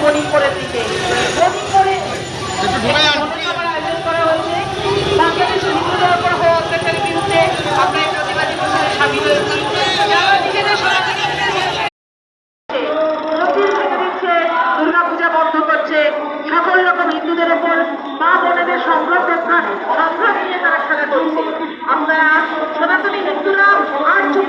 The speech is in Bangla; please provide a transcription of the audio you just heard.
বোনিং করে দিতে বোনিং করে আয়োজন করা হয়েছে। বাংলাদেশের হিন্দুদের উপর হওয়া অত্যাচারের বিরুদ্ধে আমরা এই প্রতিবাদী প্রচারে সামিল হয়েছি। যারা নিজেদের দুর্গা পূজা বন্ধ করছে, সকল রকম হিন্দুদের উপর মা বোনেদের সংগ্রাম নিয়ে তারা খেলা করছে। আমরা সনাতনী হিন্দুরা আর চুপ